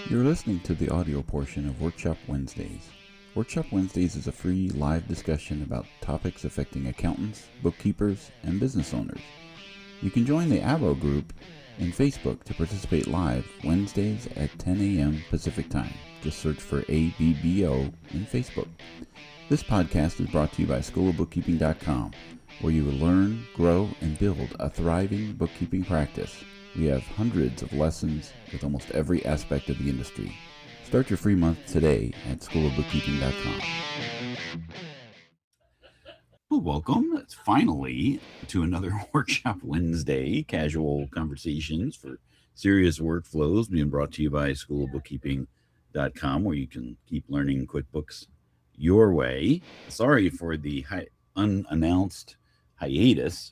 You're listening to the audio portion of Workshop Wednesdays. Workshop Wednesdays is a free live discussion about topics affecting accountants, bookkeepers, and business owners. You can join the ABO group in Facebook to participate live Wednesdays at 10 a.m. Pacific Time. Just search for ABBO in Facebook. This podcast is brought to you by Schoolofbookkeeping.com, where you will learn, grow, and build a thriving bookkeeping practice. We have hundreds of lessons with almost every aspect of the industry. Start your free month today at Schoolofbookkeeping.com. Well, welcome finally to another Workshop Wednesday, casual conversations for serious workflows, being brought to you by Schoolofbookkeeping.com, where you can keep learning QuickBooks your way. Sorry for the unannounced hiatus.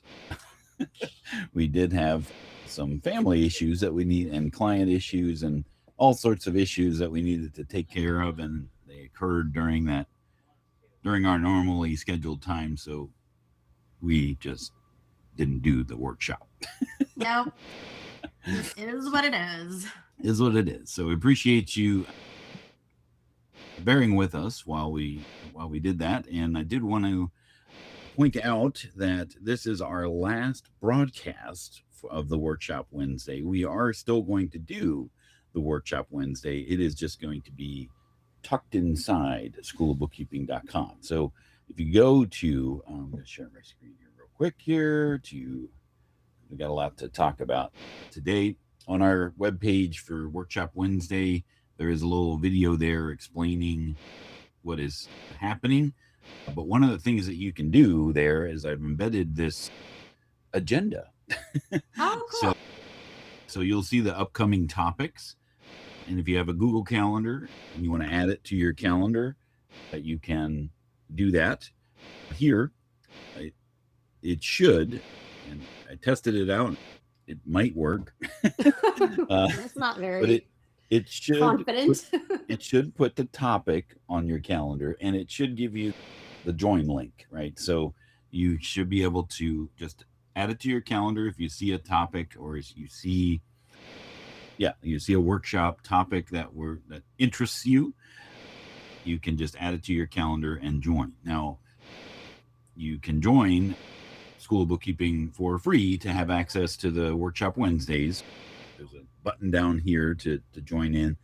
We did have some family issues that we need, and client issues, and all sorts of issues that we needed to take care of, and they occurred during our normally scheduled time, so we just didn't do the workshop. Nope. It is what it is. Is what it is. So we appreciate you bearing with us while we did that. And I did want to point out that this is our last broadcast of the Workshop Wednesday. We are still going to do the Workshop Wednesday. It is just going to be tucked inside Schoolofbookkeeping.com. So if you go to, I'm going to share my screen here real quick here. We got a lot to talk about today. On our webpage for Workshop Wednesday, there is a little video there explaining what is happening. But one of the things that you can do there is I've embedded this agenda. Oh, cool. So you'll see the upcoming topics. And if you have a Google Calendar and you want to add it to your calendar, you can do that. Here, it should, and I tested it out. It might work. That's not very but it should confident. It should put the topic on your calendar, and it should give you the join link, right? So you should be able to just add it to your calendar if you see a topic, or if you see a workshop topic that interests you. You can just add it to your calendar and join. Now, you can join School of Bookkeeping for free to have access to the Workshop Wednesdays. There's a button down here to join in,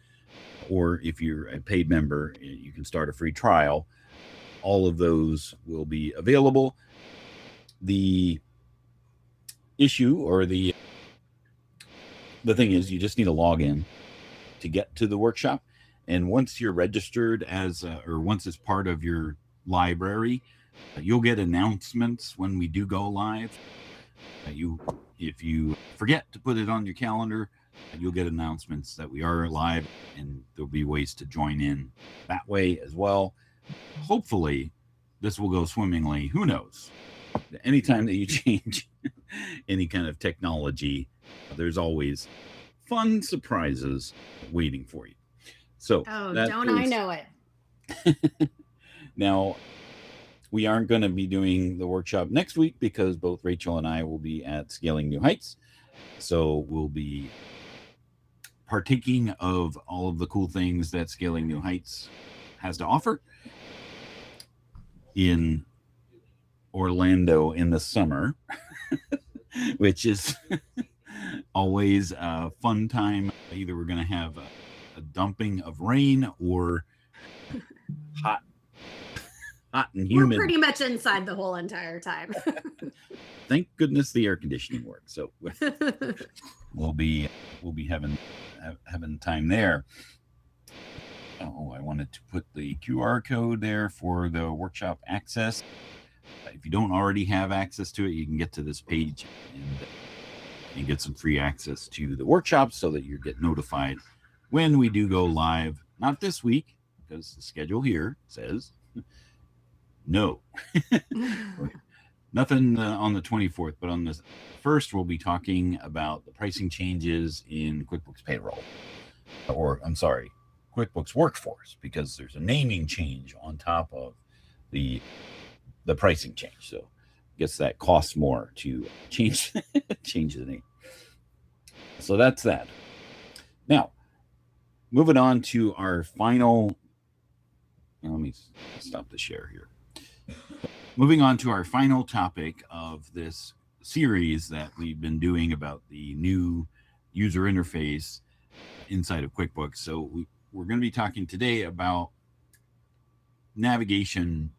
or if you're a paid member, you can start a free trial. All of those will be available. The issue, or the thing is, you just need a login to get to the workshop. And once you're registered or once it's part of your library, you'll get announcements when we do go live. If you forget to put it on your calendar, you'll get announcements that we are live, and there'll be ways to join in that way as well. Hopefully, this will go swimmingly. Who knows? Anytime that you change any kind of technology, there's always fun surprises waiting for you. So, I know it? Now, we aren't going to be doing the workshop next week because both Rachel and I will be at Scaling New Heights. So we'll be partaking of all of the cool things that Scaling New Heights has to offer in Orlando in the summer, which is always a fun time. Either we're going to have a dumping of rain or hot and humid. We're pretty much inside the whole entire time. Thank goodness the air conditioning works. So we'll be having time there. Oh, I wanted to put the QR code there for the workshop access. If you don't already have access to it, you can get to this page and get some free access to the workshop so that you get notified when we do go live. Not this week, because the schedule here says no. Nothing on the 24th, but on the 1st, we'll be talking about the pricing changes in QuickBooks Payroll. Or, I'm sorry, QuickBooks Workforce, because there's a naming change on top of the pricing change. So I guess that costs more to change the name. So that's that. Now, moving on to our final. Let me stop the share here. Moving on to our final topic of this series that we've been doing about the new user interface inside of QuickBooks. So we're going to be talking today about navigation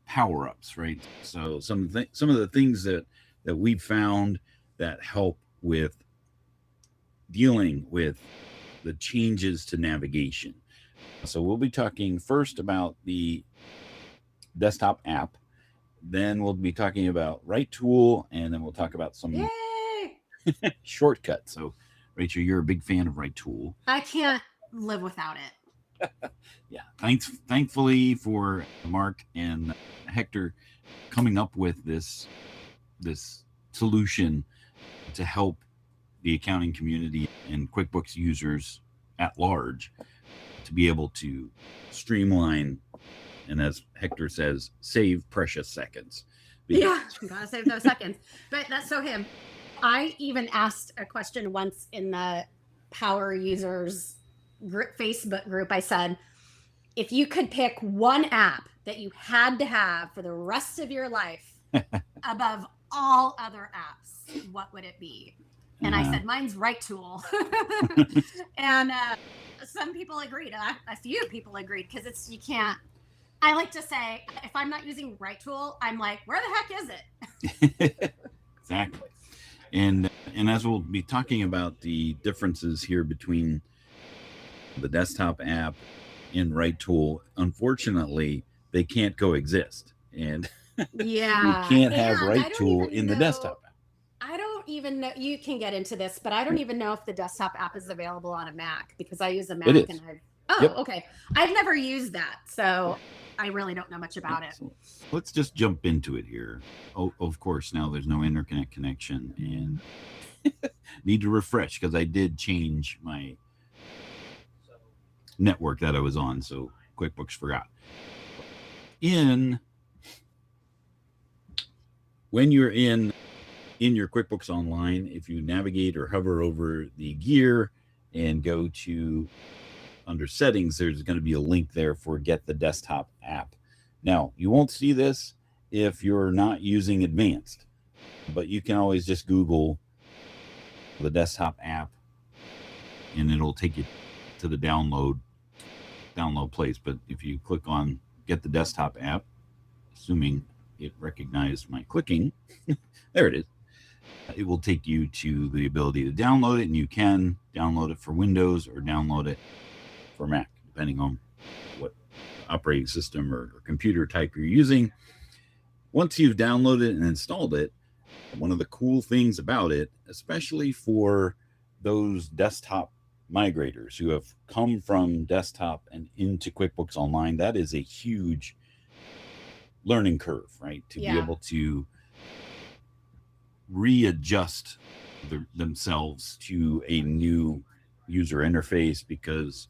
power-ups, right? So some of the things that we've found that help with dealing with the changes to navigation. So we'll be talking first about the desktop app, then we'll be talking about RightTool, and then we'll talk about some shortcuts. So, Rachel, you're a big fan of RightTool. I can't live without it. Yeah, thankfully for Mark and Hector coming up with this solution to help the accounting community and QuickBooks users at large to be able to streamline and, as Hector says, save precious seconds. Yeah, gotta save those seconds. But that's so him. I even asked a question once in the Power Users Facebook group. I said, if you could pick one app that you had to have for the rest of your life above all other apps, what would it be? And I said, mine's RightTool. And some people agreed. A few people agreed because you can't. I like to say, if I'm not using RightTool, I'm like, where the heck is it? Exactly. And as we'll be talking about the differences here between the desktop app and RightTool, unfortunately, they can't coexist. And yeah, you can't have RightTool in the desktop app. I don't even know. You can get into this, but I don't even know if the desktop app is available on a Mac because I use a Mac. It is. And okay. I've never used that, so I really don't know much about it. So let's just jump into it here. Oh, of course, now there's no internet connection and need to refresh because I did change my network that I was on, so QuickBooks forgot. When you're in your QuickBooks Online, if you navigate or hover over the gear and go to under settings, there's going to be a link there for get the desktop app. Now, you won't see this if you're not using advanced, but you can always just Google the desktop app and it'll take you to the download place. But if you click on get the desktop app, assuming it recognized my clicking, there it is. It will take you to the ability to download it, and you can download it for Windows or download it for Mac, depending on what operating system or computer type you're using. Once you've downloaded and installed it, one of the cool things about it, especially for those desktop migrators who have come from desktop and into QuickBooks Online, that is a huge learning curve, right? To be able to readjust themselves to a new user interface, because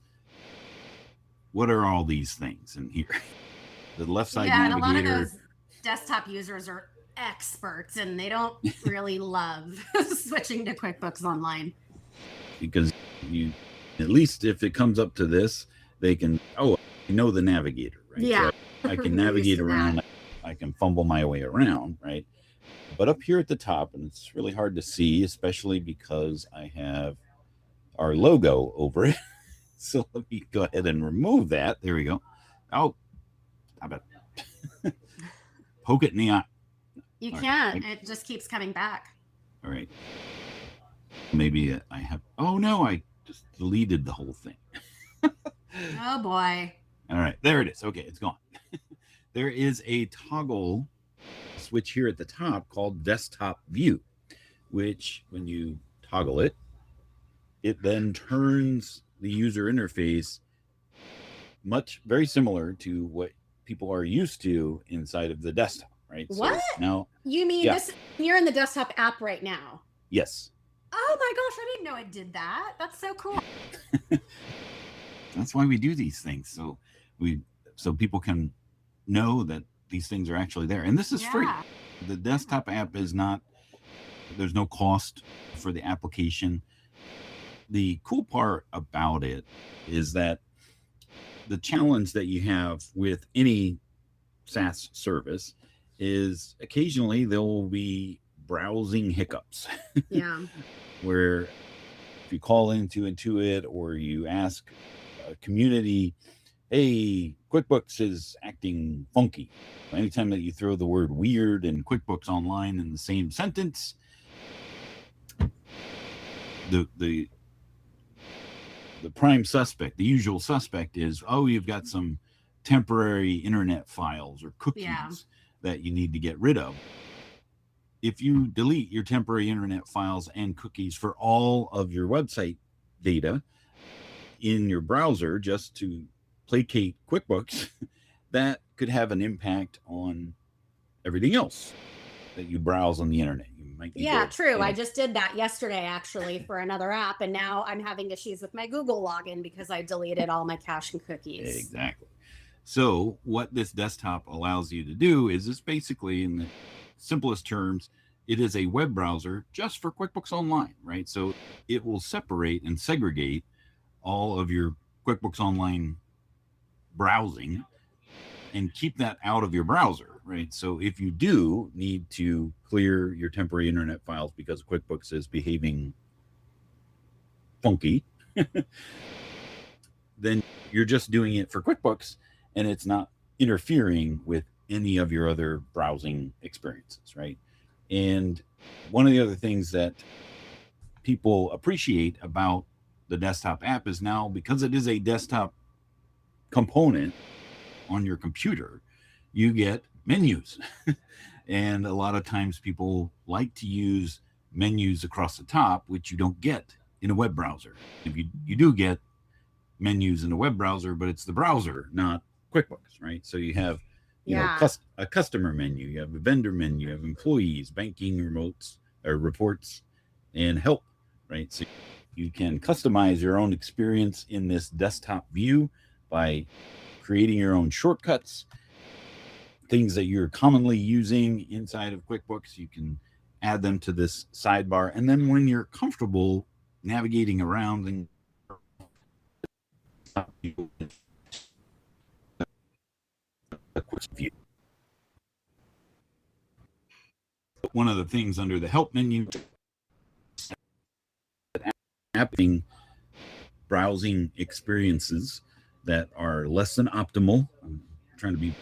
what are all these things in here? The left side navigator. And a lot of those desktop users are experts and they don't really love switching to QuickBooks Online. Because you, at least if it comes up to this, they can, I know the navigator, right? Yeah. So I can navigate around. I can fumble my way around, right? But up here at the top, and it's really hard to see, especially because I have our logo over it. So let me go ahead and remove that. There we go. Oh, stop it. Poke it in the eye. You can't. It just keeps coming back. All right. Maybe I have. Oh, no, I just deleted the whole thing. Oh, boy. All right. There it is. Okay, it's gone. There is a toggle switch here at the top called Desktop View, which when you toggle it, it then turns the user interface very similar to what people are used to inside of the desktop, right? What? So now, you mean this? You're in the desktop app right now? Yes. Oh my gosh, I didn't know it did that. That's so cool. That's why we do these things, so people can know that these things are actually there. And this is free. The desktop app is not, there's no cost for the application. the cool part about it is that the challenge that you have with any SaaS service is occasionally there will be browsing hiccups. Yeah. Where if you call into Intuit or you ask a community, hey, QuickBooks is acting funky. Anytime that you throw the word weird and QuickBooks Online in the same sentence, the prime suspect, the usual suspect is, oh, you've got some temporary internet files or cookies that you need to get rid of. If you delete your temporary internet files and cookies for all of your website data in your browser just to placate QuickBooks, that could have an impact on everything else that you browse on the internet. You might need true. I just did that yesterday actually for another app, and now I'm having issues with my Google login because I deleted all my cache and cookies. Exactly. So what this desktop allows you to do is it's basically, in the simplest terms, it is a web browser just for QuickBooks Online, right? So it will separate and segregate all of your QuickBooks Online browsing and keep that out of your browser, right? So if you do need to clear your temporary internet files because QuickBooks is behaving funky, then you're just doing it for QuickBooks and it's not interfering with any of your other browsing experiences, right? And one of the other things that people appreciate about the desktop app is now, because it is a desktop component on your computer, you get menus. And a lot of times people like to use menus across the top, which you don't get in a web browser. If you do get menus in a web browser, but it's the browser, not QuickBooks, right? So you have a customer menu, you have a vendor menu, you have employees, banking, remotes or reports, and help, right? So you can customize your own experience in this desktop view by creating your own shortcuts, things that you're commonly using inside of QuickBooks. You can add them to this sidebar, and then when you're comfortable navigating around and a quick view. One of the things under the help menu, apping browsing experiences that are less than optimal. I'm trying to be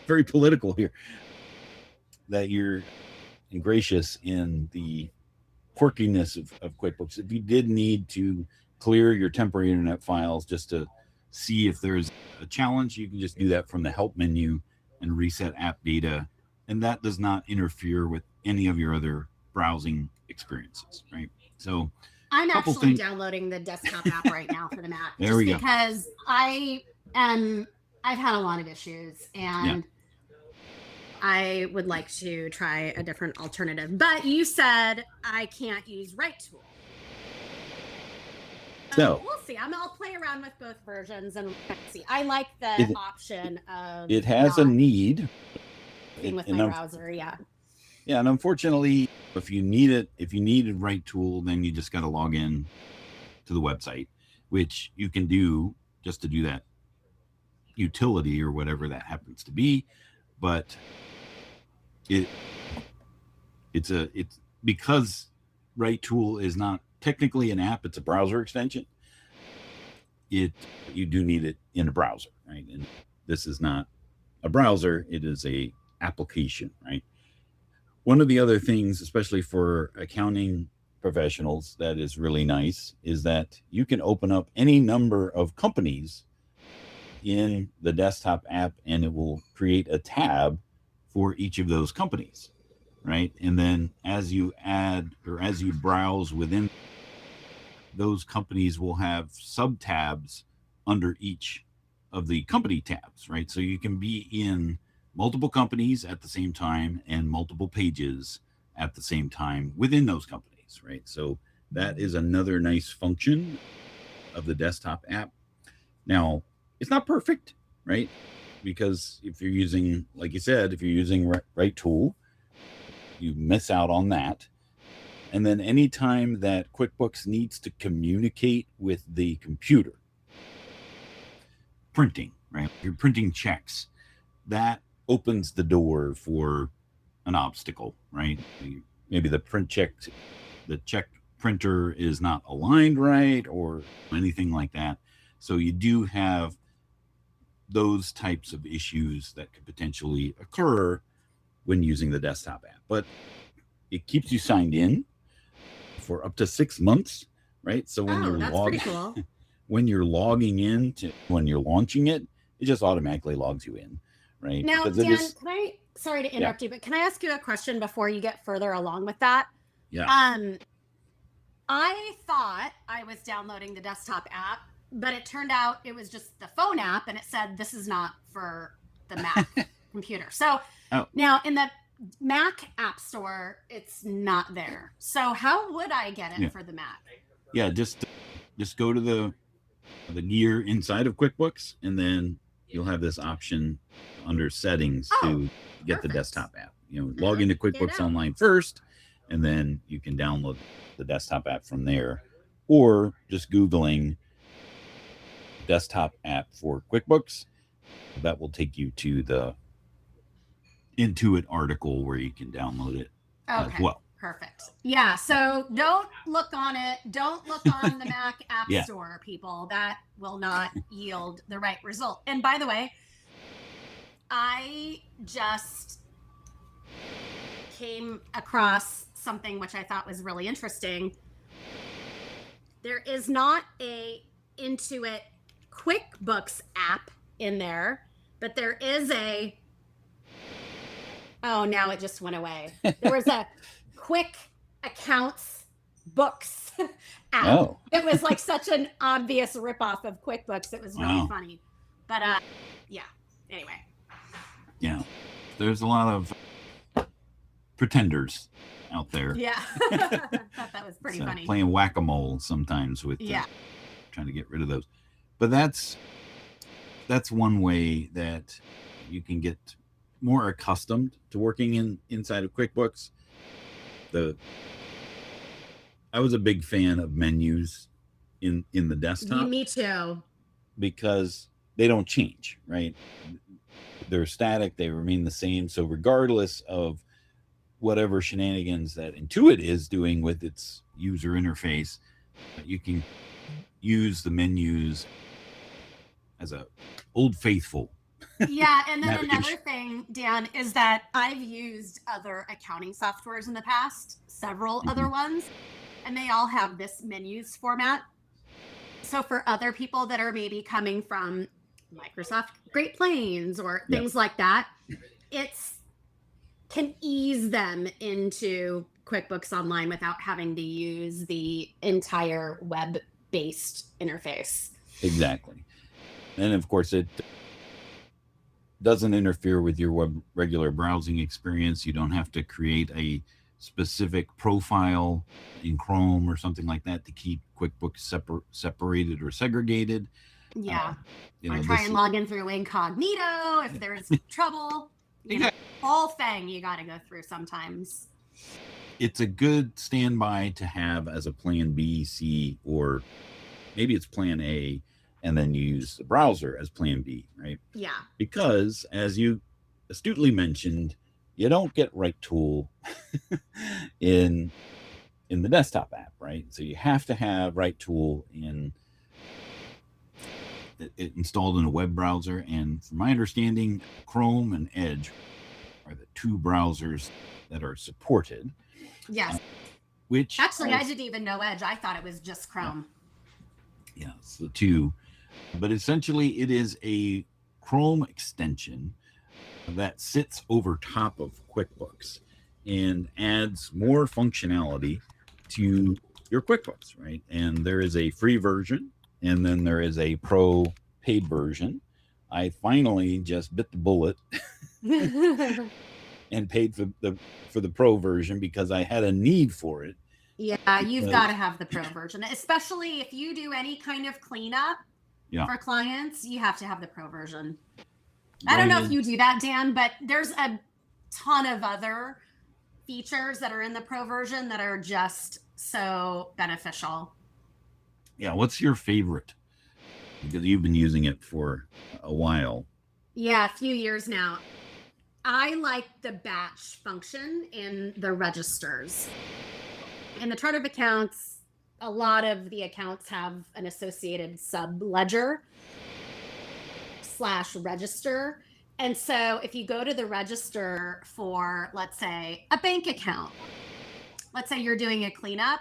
very political here, that you're gracious in the quirkiness of QuickBooks. If you did need to clear your temporary internet files just to see if there's a challenge, you can just do that from the help menu and reset app data. And that does not interfere with any of your other browsing experiences, right? So I'm actually downloading the desktop app right now for the Mac. There we go. Because I've had a lot of issues, and I would like to try a different alternative. But you said I can't use RightTool. So we'll see. I'll play around with both versions and see. I like the option of it has a need with my browser, yeah, and unfortunately, if you needed RightTool, then you just got to log in to the website, which you can do just to do that utility or whatever that happens to be. But it's because RightTool is not technically an app, it's a browser extension. You do need it in a browser, right? And this is not a browser, it is a application, right? One of the other things, especially for accounting professionals, that is really nice is that you can open up any number of companies in the desktop app and it will create a tab for each of those companies, right? And then as you add or as you browse within, those companies will have sub tabs under each of the company tabs, right? So you can be in multiple companies at the same time and multiple pages at the same time within those companies, right? So that is another nice function of the desktop app. Now, it's not perfect, right? Because if you're using, like you said, if you're using RightTool, you miss out on that. And then anytime that QuickBooks needs to communicate with the computer, printing, right? If you're printing checks, that opens the door for an obstacle, right? Maybe the check printer is not aligned right or anything like that. So you do have those types of issues that could potentially occur when using the desktop app. But it keeps you signed in for up to 6 months, right? So when that's pretty cool. when you're logging in to when you're launching it, it just automatically logs you in, right? Now, Because Dan, sorry to interrupt you, but can I ask you a question before you get further along with that? Yeah. I thought I was downloading the desktop app, but it turned out it was just the phone app, and it said this is not for the Mac computer. So now in the Mac App Store, it's not there. So how would I get it for the Mac? Yeah, just go to the gear inside of QuickBooks, and then you'll have this option under settings to get the desktop app. Log into QuickBooks Online first, and then you can download the desktop app from there, or just Googling desktop app for QuickBooks. That will take you to the Intuit article where you can download it as well. Perfect. Yeah. So don't look on it. Don't look on the Mac App Store, people. That will not yield the right result. And by the way, I just came across something which I thought was really interesting. There is not a Intuit QuickBooks app in there, but there is now it just went away. There was a Quick Accounts Books app. It was like such an obvious ripoff of QuickBooks. It was really funny. But anyway. Yeah. There's a lot of pretenders out there. Yeah. I thought that was pretty funny. Playing whack-a-mole sometimes with trying to get rid of those. But that's one way that you can get more accustomed to working inside of QuickBooks. I was a big fan of menus in the desktop. Me too. Because they don't change, right? They're static, they remain the same. So regardless of whatever shenanigans that Intuit is doing with its user interface, you can use the menus as a old faithful. Yeah, and then another thing, Dan, is that I've used other accounting softwares in the past, several other ones, and they all have this menus format. So for other people that are maybe coming from Microsoft Great Plains or things like that, can ease them into QuickBooks Online without having to use the entire web-based interface. Exactly. And of course, it doesn't interfere with your regular browsing experience. You don't have to create a specific profile in Chrome or something like that to keep QuickBooks separated or segregated. Yeah. Or try and log in through incognito if there's trouble. Whole thing you got to go through sometimes. It's a good standby to have as a plan B, C, or maybe it's plan A, and then you use the browser as plan B, right? Yeah. Because as you astutely mentioned, you don't get RightTool in the desktop app, right? So you have to have RightTool installed in a web browser. And from my understanding, Chrome and Edge are the two browsers that are supported. Yes. Which actually, I didn't even know Edge. I thought it was just Chrome. Yeah, it's the two. But essentially, it is a Chrome extension that sits over top of QuickBooks and adds more functionality to your QuickBooks, right? And there is a free version, and then there is a pro paid version. I finally just bit the bullet and paid for the pro version because I had a need for it. Yeah, you've got to have the pro version, especially if you do any kind of cleanup for clients. You have to have the pro version. I don't know if you do that, Dan, but there's a ton of other features that are in the pro version that are just so beneficial. Yeah, what's your favorite? Because you've been using it for a while. Yeah, a few years now. I like the batch function in the registers. In the chart of accounts, a lot of the accounts have an associated sub ledger / register. And so if you go to the register for, let's say, a bank account, let's say you're doing a cleanup.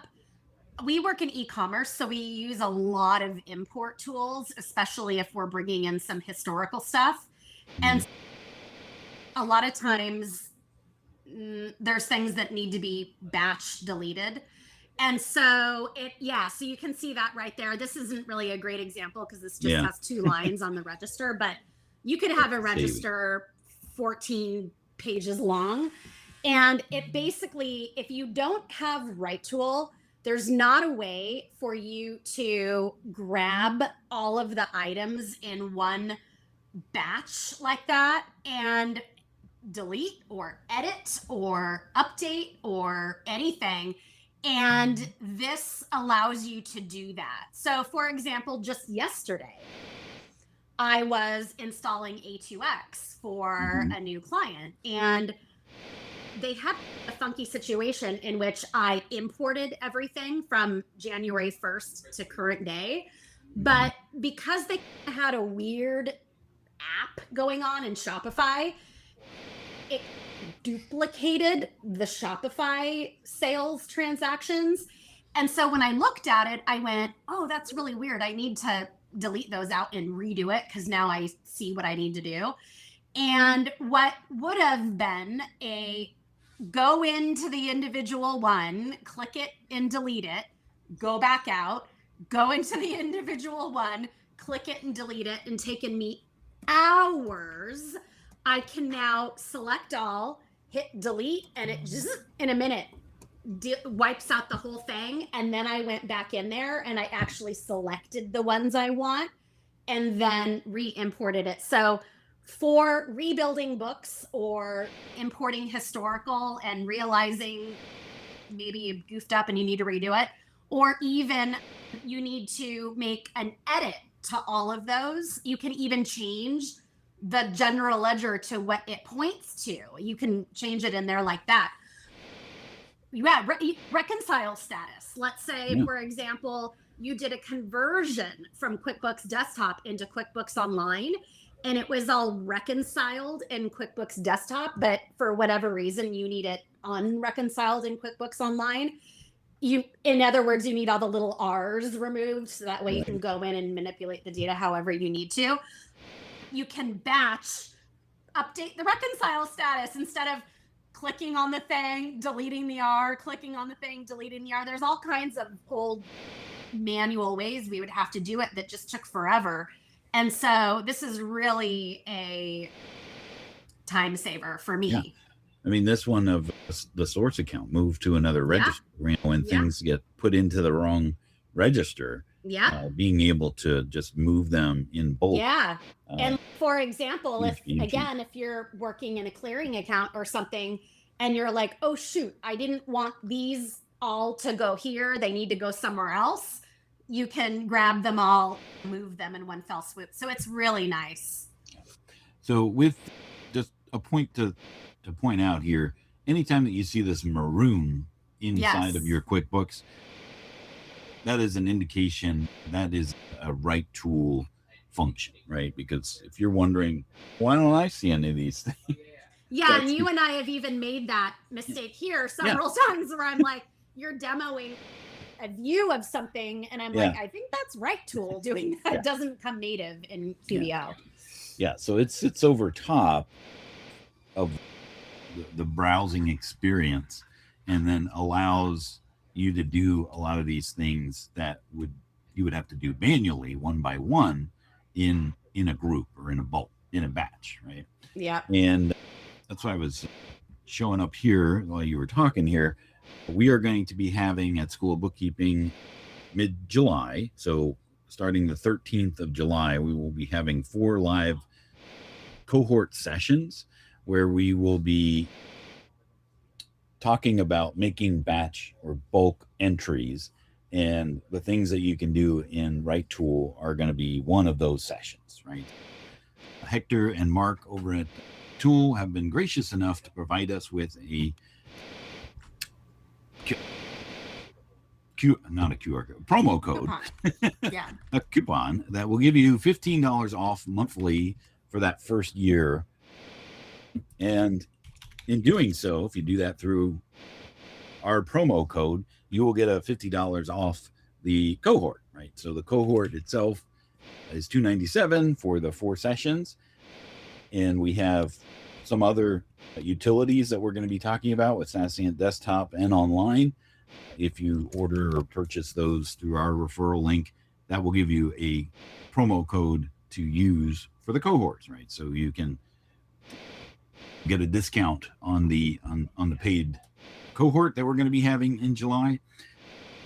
We work in e-commerce, so we use a lot of import tools, especially if we're bringing in some historical stuff. And a lot of times there's things that need to be batch deleted. And so so you can see that right there. This isn't really a great example because this just has 2 lines on the register, but you could have a register 14 pages long. And it basically, if you don't have RightTool, there's not a way for you to grab all of the items in one batch like that and delete or edit or update or anything. And this allows you to do that. So for example, just yesterday, I was installing A2X for a new client, and they had a funky situation in which I imported everything from January 1st to current day. But because they had a weird app going on in Shopify, it duplicated the Shopify sales transactions. And so when I looked at it, I went, oh, that's really weird. I need to delete those out and redo it because now I see what I need to do. And what would have been a go into the individual one, click it and delete it, go back out, go into the individual one, click it and delete it, and taken me hours. I can now select all, hit delete, and it just in a minute wipes out the whole thing. And then I went back in there and I actually selected the ones I want and then re-imported it. So for rebuilding books or importing historical and realizing maybe you goofed up and you need to redo it, or even you need to make an edit to all of those, you can even change the general ledger to what it points to. You can change it in there like that. Yeah, reconcile status. Let's say, for example, you did a conversion from QuickBooks Desktop into QuickBooks Online, and it was all reconciled in QuickBooks Desktop, but for whatever reason, you need it unreconciled in QuickBooks Online. In other words, you need all the little R's removed, so that way you can go in and manipulate the data however you need to. You can batch update the reconcile status instead of clicking on the thing, deleting the R, clicking on the thing, deleting the R. There's all kinds of old manual ways we would have to do it that just took forever. And so this is really a time saver for me. Yeah. I mean, this one of the source account moved to another register, when things get put into the wrong register, being able to just move them in bulk. Yeah. And for example, if you're working in a clearing account or something and you're like, oh, shoot, I didn't want these all to go here, they need to go somewhere else, you can grab them all, move them in one fell swoop. So it's really nice. So with just a point to point out here, anytime that you see this maroon inside of your QuickBooks, that is an indication that is a RightTool function, right? Because if you're wondering, why don't I see any of these things? Yeah, and you and I have even made that mistake here several times where I'm like, you're demoing a view of something, and I'm like, I think that's RightTool doing that. It doesn't come native in QBO. Yeah, so it sits over top of the browsing experience and then allows you to do a lot of these things that you would have to do manually one by one in a group or in a bulk, in a batch, right? Yeah. And that's why I was showing up here while you were talking here. We are going to be having at School of Bookkeeping mid-July, so starting the 13th of July, we will be having 4 live cohort sessions where we will be talking about making batch or bulk entries, and the things that you can do in RightTool are going to be one of those sessions, right? Hector and Mark over at Tool have been gracious enough to provide us with a not a QR code, promo code, yeah, a coupon that will give you $15 off monthly for that first year. And in doing so, if you do that through our promo code, you will get a $50 off the cohort, right? So the cohort itself is $297 for the 4 sessions. And we have some other utilities that we're going to be talking about with Sasient Desktop and online. If you order or purchase those through our referral link, that will give you a promo code to use for the cohorts, right? So you can get a discount on the paid cohort that we're going to be having in July.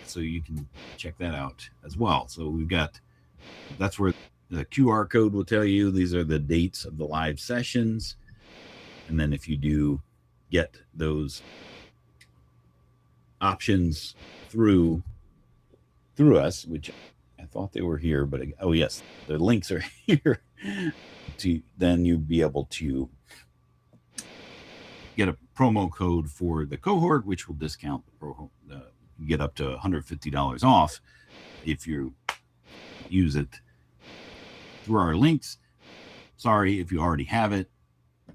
So you can check that out as well. So we've got, that's where the QR code will tell you these are the dates of the live sessions. And then if you do get those options through us, which I thought they were here, but oh yes, the links are here, then you'd be able to get a promo code for the cohort, which will discount you get up to $150 off if you use it through our links. Sorry, if you already have it,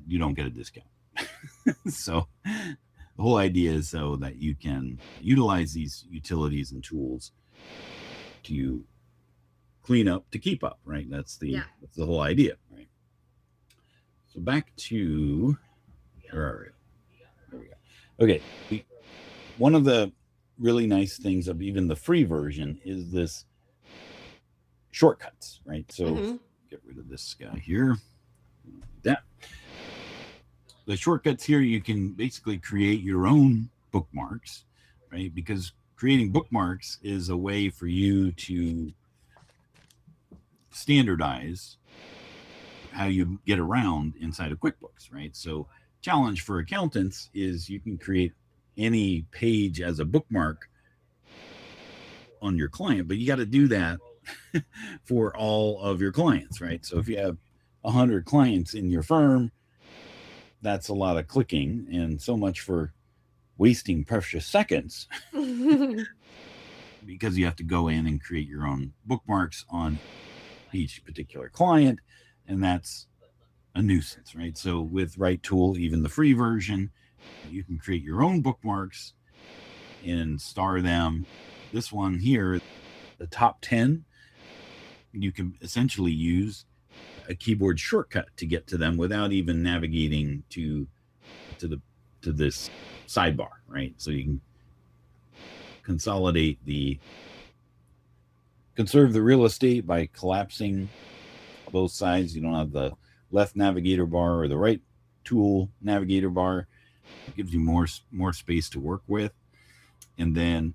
you don't get a discount. So the whole idea is so that you can utilize these utilities and tools to clean up, to keep up, right? That's the whole idea, right? So back to, where are we? There we go. Okay, one of the really nice things of even the free version is this shortcuts, right? So get rid of this guy here. That the shortcuts here, you can basically create your own bookmarks, right? Because creating bookmarks is a way for you to standardize how you get around inside of QuickBooks, right? So challenge for accountants is you can create any page as a bookmark on your client, but you got to do that for all of your clients, right? So if you have 100 clients in your firm, that's a lot of clicking, and so much for wasting precious seconds because you have to go in and create your own bookmarks on each particular client, and that's a nuisance, right? So with RightTool, even the free version, you can create your own bookmarks and star them. This one here, the top 10, you can essentially use a keyboard shortcut to get to them without even navigating to this sidebar, right? So you can conserve the real estate by collapsing both sides. You don't have the left navigator bar or the right tool navigator bar. It gives you more space to work with, and then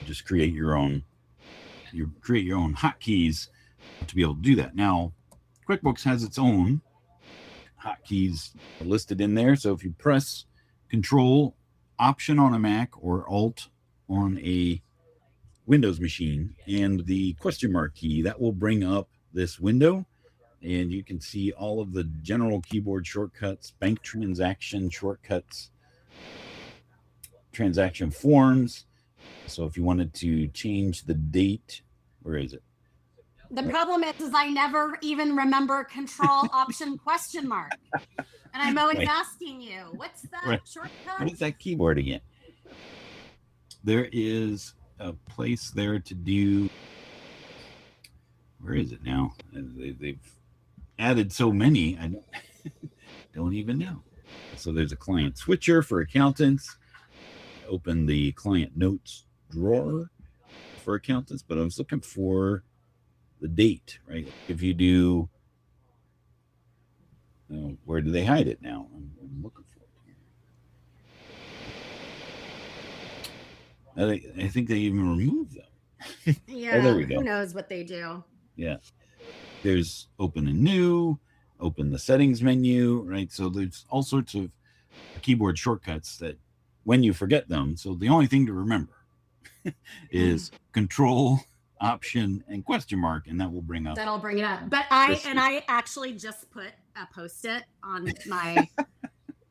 just create your own hotkeys to be able to do that. Now, QuickBooks has its own hotkeys listed in there. So if you press Control Option on a Mac or Alt on a Windows machine and the question mark key, that will bring up this window, and you can see all of the general keyboard shortcuts, bank transaction shortcuts, transaction forms. So if you wanted to change the date, where is it? The problem is I never even remember Control Option question mark. And I'm always asking you, what's that shortcut? What is that keyboard again? There is a place there to do. Where is it now? They've added so many, I don't even know. So there's a client switcher for accountants. Open the client notes drawer for accountants, but I was looking for the date, right? If you do, where do they hide it now? I'm looking for it. I think they even removed them. Yeah, there we go. Who knows what they do? Yeah. There's open and new, open the settings menu, right? So there's all sorts of keyboard shortcuts that when you forget them, so the only thing to remember is Control, Option, and question mark, and that will bring up. That'll bring it up. But I actually just put a Post-it on my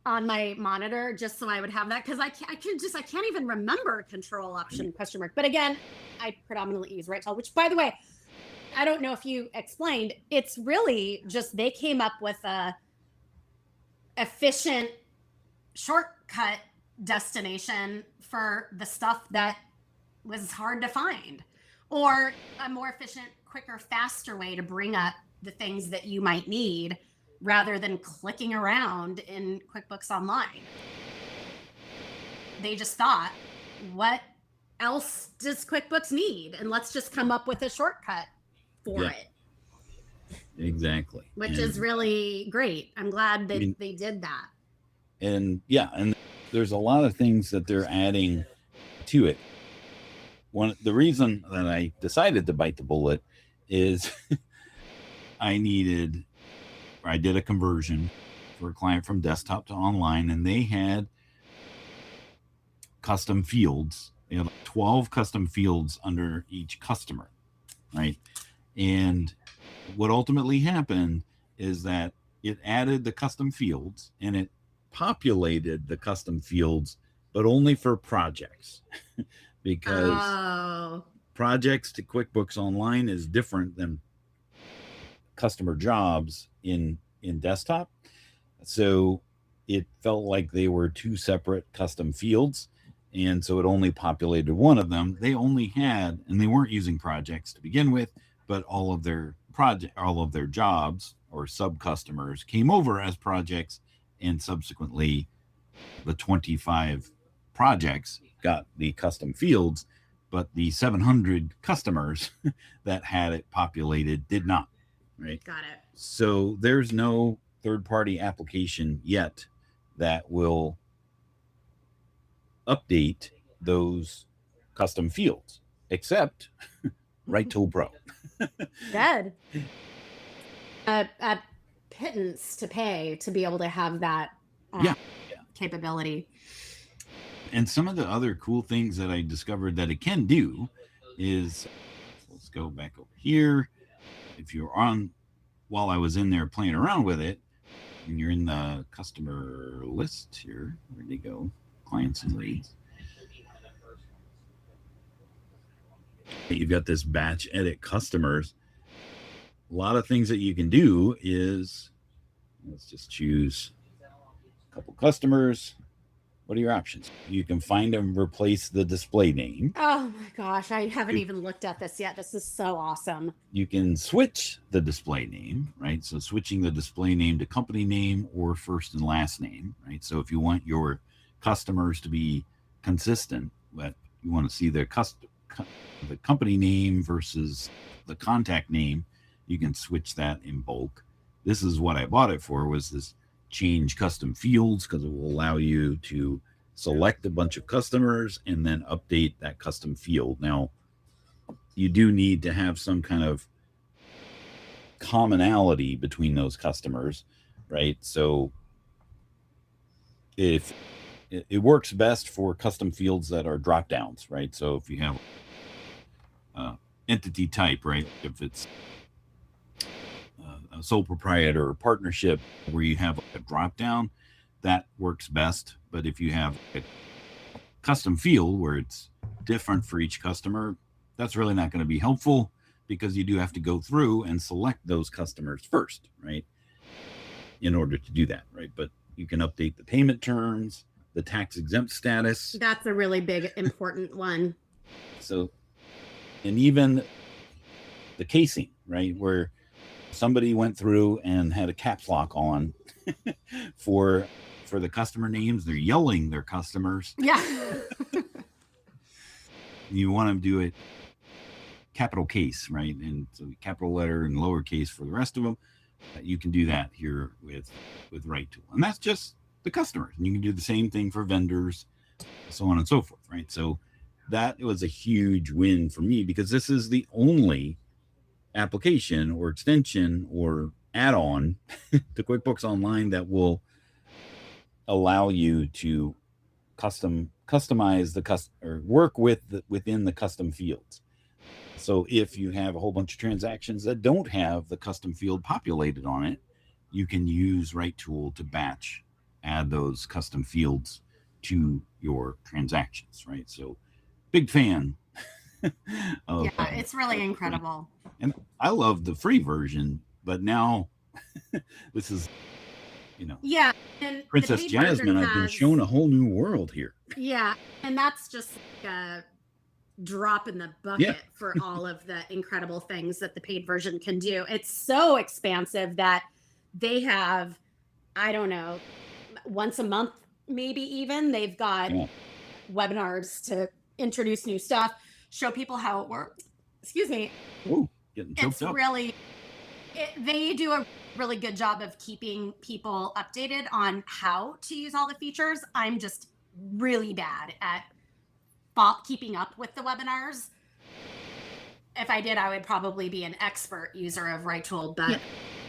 on my monitor just so I would have that, because I can't even remember Control, Option, question mark. But again, I predominantly use RightTool, which, by the way, I don't know if you explained, it's really just they came up with a efficient shortcut destination for the stuff that was hard to find, or a more efficient, quicker, faster way to bring up the things that you might need rather than clicking around in QuickBooks Online. They just thought, what else does QuickBooks need? And let's just come up with a shortcut for it. Exactly. Which is really great. I'm glad that they did that. And and there's a lot of things that they're adding to it. The reason that I decided to bite the bullet is I did a conversion for a client from desktop to online, and they had custom fields. They had 12 custom fields under each customer, right? And what ultimately happened is that it added the custom fields and it populated the custom fields, but only for projects because projects to QuickBooks Online is different than customer jobs in desktop. So it felt like they were two separate custom fields. And so it only populated one of them. They only had, and they weren't using projects to begin with, but all of their jobs or sub customers came over as projects, and subsequently the 25 projects got the custom fields, but the 700 customers that had it populated did not, right? Got it. So there's no third-party application yet that will update those custom fields, except RightTool Pro. Good. A pittance to pay to be able to have that capability. And some of the other cool things that I discovered that it can do is, let's go back over here. If you're on, while I was in there playing around with it, and you're in the customer list here, where'd you go? Clients and leads. You've got this batch edit customers. A lot of things that you can do is, let's just choose a couple customers. What are your options? You can find and replace the display name. Oh my gosh, I haven't even looked at this yet. This is so awesome. You can switch the display name, right? So switching the display name to company name or first and last name, right? So if you want your customers to be consistent, but you want to see the company name versus the contact name, you can switch that in bulk. This is what I bought it for, was this change custom fields, because it will allow you to select a bunch of customers and then update that custom field. Now, you do need to have some kind of commonality between those customers, right? So if it works best for custom fields that are drop downs, right? So if you have entity type, right? If it's a sole proprietor or partnership where you have a drop down, that works best. But if you have a custom field where it's different for each customer, that's really not going to be helpful, because you do have to go through and select those customers first, right? In order to do that, right? But you can update the payment terms, the tax exempt status. That's a really big, important one. So, and even the casing, right? Where somebody went through and had a caps lock on for the customer names. They're yelling their customers. Yeah. You want to do it capital case, right? And so capital letter and lowercase for the rest of them. You can do that here with RightTool. And that's just the customers. And you can do the same thing for vendors, so on and so forth, right? So that was a huge win for me, because this is the only application or extension or add-on to QuickBooks Online that will allow you to customize or work within the custom fields. So if you have a whole bunch of transactions that don't have the custom field populated on it, you can use RightTool to batch add those custom fields to your transactions, right? So big fan of, yeah, it's really incredible. And I love the free version, but now this is, yeah, and Princess Jasmine, I've been shown a whole new world here. Yeah, and that's just like a drop in the bucket for all of the incredible things that the paid version can do. It's so expansive that they have, I don't know, once a month, maybe even, they've got webinars to introduce new stuff, show people how it works. Excuse me. Ooh, getting choked up. They do a really good job of keeping people updated on how to use all the features. I'm just really bad at keeping up with the webinars. If I did, I would probably be an expert user of RightTool, but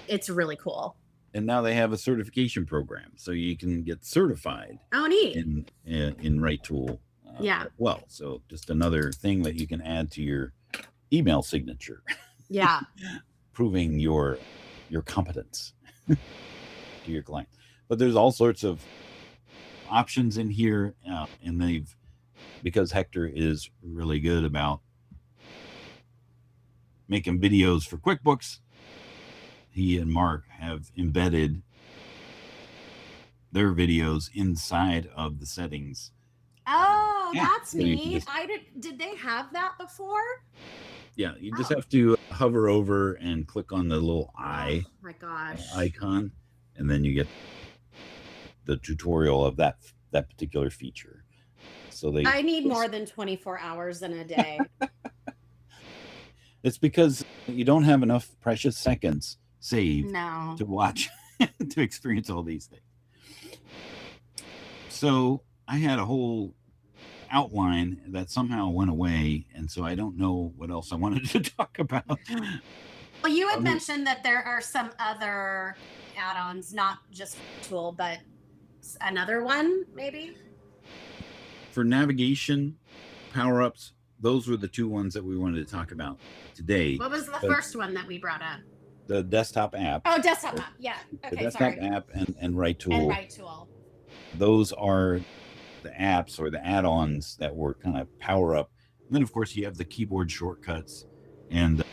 it's really cool. And now they have a certification program, so you can get certified. Oh, neat. In RightTool. Well, so just another thing that you can add to your email signature. Yeah. Proving your competence to your client. But there's all sorts of options in here, and because Hector is really good about making videos for QuickBooks, he and Mark have embedded their videos inside of the settings. Oh, that's neat. Did they have that before? Yeah, you just have to hover over and click on the little eye icon, and then you get the tutorial of that particular feature. So I need more than 24 hours in a day. It's because you don't have enough precious seconds saved to watch to experience all these things. So I had a whole outline that somehow went away, and so I don't know what else I wanted to talk about. Well, you had mentioned that there are some other add-ons, not just Tool, but another one maybe for navigation, power-ups. Those were the two ones that we wanted to talk about today. What was the first one that we brought up? The desktop app. Oh, desktop app. Yeah. Okay, the desktop app and RightTool. And RightTool. Those are the apps or the add-ons that were kind of power up. And then of course you have the keyboard shortcuts and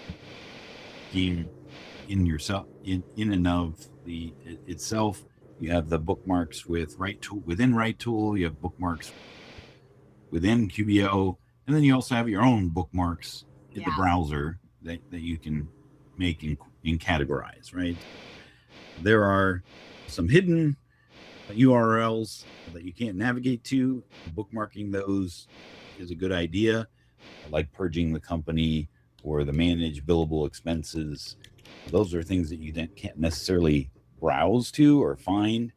in yourself in and of the itself. You have the bookmarks with RightTool. Within RightTool, you have bookmarks within QBO, and then you also have your own bookmarks in the browser that you can make and categorize, right? There are some hidden URLs that you can't navigate to. Bookmarking those is a good idea, like purging the company or the managed billable expenses. Those are things that you can't necessarily browse to or find,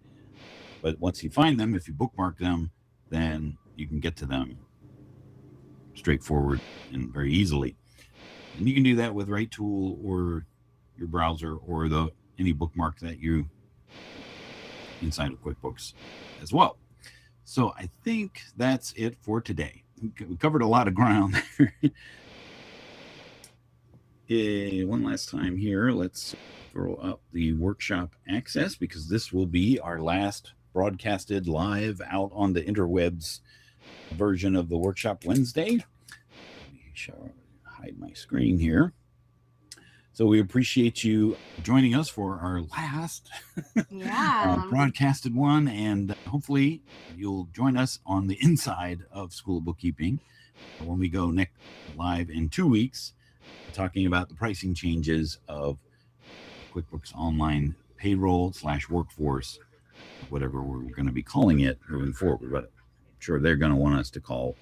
but once you find them, if you bookmark them, then you can get to them straightforward and very easily. And you can do that with RightTool or your browser or any bookmark that you inside of QuickBooks as well. So I think that's it for today. We covered a lot of ground there. One last time here, let's throw up the workshop access, because this will be our last broadcasted live out on the interwebs version of the workshop Wednesday. Let me hide my screen here. So we appreciate you joining us for our last broadcasted one, and hopefully you'll join us on the inside of School of Bookkeeping when we go next live in 2 weeks, talking about the pricing changes of QuickBooks Online Payroll / Workforce, whatever we're going to be calling it moving forward, but I'm sure they're going to want us to call.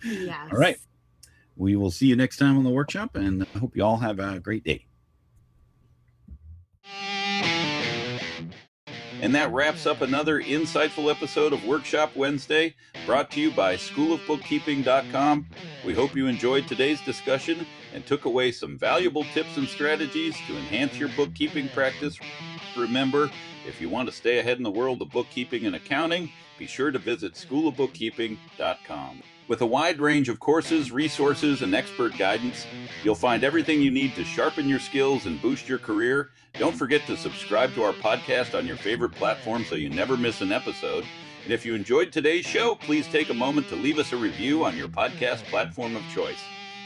Yes. All right. We will see you next time on the workshop, and I hope you all have a great day. And that wraps up another insightful episode of Workshop Wednesday, brought to you by Schoolofbookkeeping.com. We hope you enjoyed today's discussion and took away some valuable tips and strategies to enhance your bookkeeping practice. Remember, if you want to stay ahead in the world of bookkeeping and accounting, be sure to visit Schoolofbookkeeping.com. With a wide range of courses, resources, and expert guidance, you'll find everything you need to sharpen your skills and boost your career. Don't forget to subscribe to our podcast on your favorite platform so you never miss an episode. And if you enjoyed today's show, please take a moment to leave us a review on your podcast platform of choice.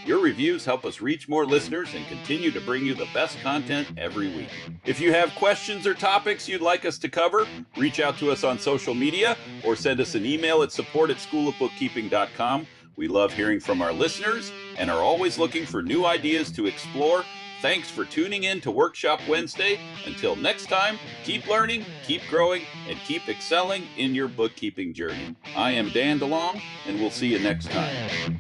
Your reviews help us reach more listeners and continue to bring you the best content every week. If you have questions or topics you'd like us to cover, reach out to us on social media or send us an email at support@schoolofbookkeeping.com. We love hearing from our listeners and are always looking for new ideas to explore. Thanks for tuning in to Workshop Wednesday. Until next time, keep learning, keep growing, and keep excelling in your bookkeeping journey. I am Dan DeLong, and we'll see you next time.